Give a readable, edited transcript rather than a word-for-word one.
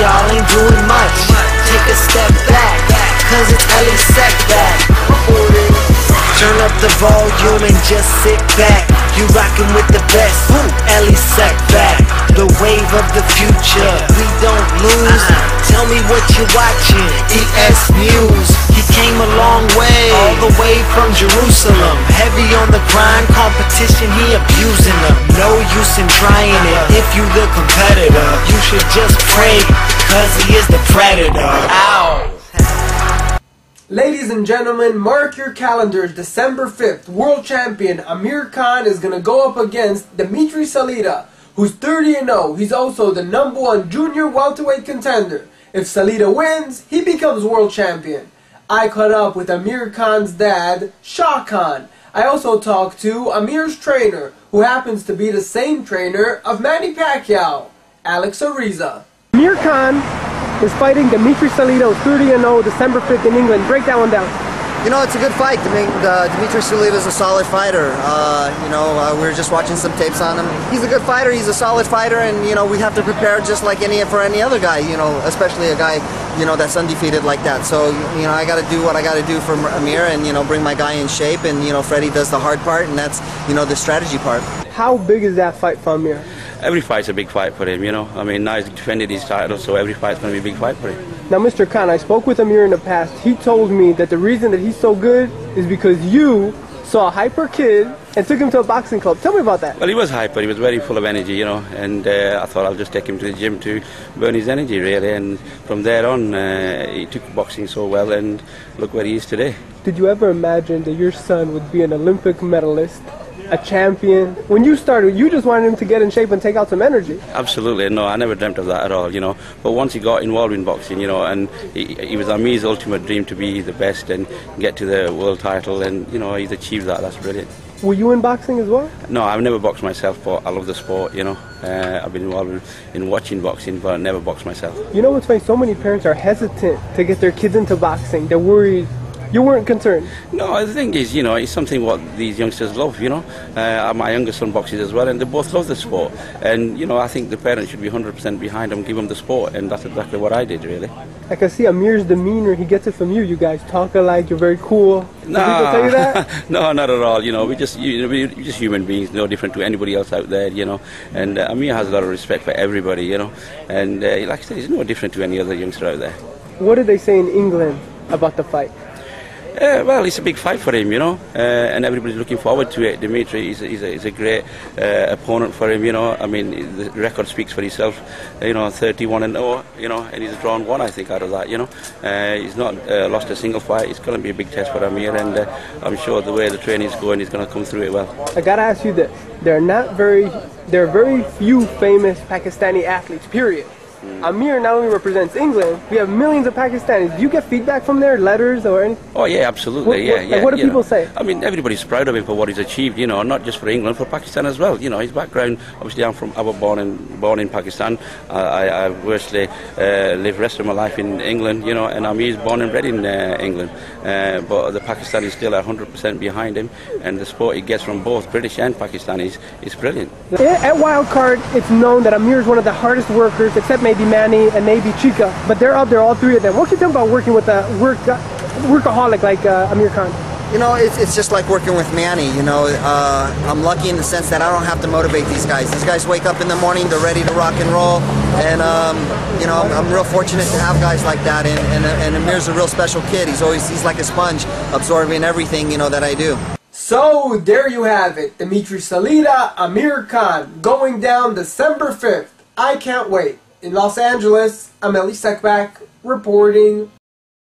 y'all ain't doing much. Take a step back, cause it's Ellie Sec back. Turn up the volume and just sit back. You rockin' with the best, Ellie Sec back. The wave of the future, we don't lose. Tell me what you're watching, ES News. He came a long way, all the way from Jerusalem. Heavy on the grind, competition, he abusing them. No use in trying it if you the competitor. You should just pray, cause he is the predator. Ow! Ladies and gentlemen, mark your calendars. December 5th, world champion Amir Khan is going to go up against Dimitri Salita, who's 30-0. He's also the #1 junior welterweight contender. If Salita wins, he becomes world champion. I caught up with Amir Khan's dad, Shah Khan. I also talked to Amir's trainer, who happens to be the same trainer of Manny Pacquiao, Alex Ariza. Amir Khan is fighting Dimitri Salita, 30-0, December 5th in England. Break that one down. You know, it's a good fight. Dimitri Salita is a solid fighter. We were just watching some tapes on him. He's a good fighter. He's a solid fighter, and we have to prepare just like for any other guy. Especially a guy that's undefeated like that. So I got to do what I got to do for Amir, and bring my guy in shape. And Freddie does the hard part, and that's the strategy part. How big is that fight for Amir? Every fight's a big fight for him, I mean, now he's defended his title, so every fight's going to be a big fight for him. Now, Mr. Khan, I spoke with Amir in the past. He told me that the reason that he's so good is because you saw a hyper kid and took him to a boxing club. Tell me about that. Well, he was hyper. He was very full of energy, and I thought I'll just take him to the gym to burn his energy, really. And from there on, he took boxing so well, and look where he is today. Did you ever imagine that your son would be an Olympic medalist, a champion? When you started, you just wanted him to get in shape and take out some energy. Absolutely, no, I never dreamt of that at all, But once he got involved in boxing, and he was Amir's ultimate dream to be the best and get to the world title, and he's achieved that. That's brilliant. Were you in boxing as well? No, I've never boxed myself, but I love the sport, I've been involved in watching boxing, but I never boxed myself. You know what's funny? So many parents are hesitant to get their kids into boxing. They're worried. You weren't concerned? No, the thing is, it's something what these youngsters love, My youngest son boxes as well, and they both love the sport. And, I think the parents should be 100% behind them, give them the sport, and that's exactly what I did, really. I can see Amir's demeanor. He gets it from you. You guys talk alike. You're very cool. No, people tell you that? No, not at all. We're just human beings, no different to anybody else out there, And Amir has a lot of respect for everybody, And like I said, he's no different to any other youngster out there. What did they say in England about the fight? Well, it's a big fight for him, and everybody's looking forward to it. Dimitri is a great opponent for him, I mean, the record speaks for itself, 31-0, and he's drawn one, I think, out of that, He's not lost a single fight. It's going to be a big test for Amir, and I'm sure the way the training's going, he's going to come through it well. I got to ask you this. There are very few famous Pakistani athletes, period. Amir not only represents England, we have millions of Pakistanis. Do you get feedback from there, letters or anything? Oh yeah, absolutely. What do people say? I mean, everybody's proud of him for what he's achieved, not just for England, for Pakistan as well. His background, obviously I was born in Pakistan. I virtually lived the rest of my life in England, and Amir's born and bred in England. But the Pakistanis still are 100% behind him, and the support he gets from both British and Pakistanis is brilliant. At Wildcard, it's known that Amir is one of the hardest workers, except maybe Manny and maybe Chica, but they're up there, all three of them. What can you tell me about working with a workaholic like Amir Khan? It's just like working with Manny. I'm lucky in the sense that I don't have to motivate these guys. These guys wake up in the morning, they're ready to rock and roll, and I'm real fortunate to have guys like that. And Amir's a real special kid. He's like a sponge, absorbing everything that I do. So there you have it, Dimitri Salita, Amir Khan, going down December 5th. I can't wait. In Los Angeles, I'm Ellie Sekback, reporting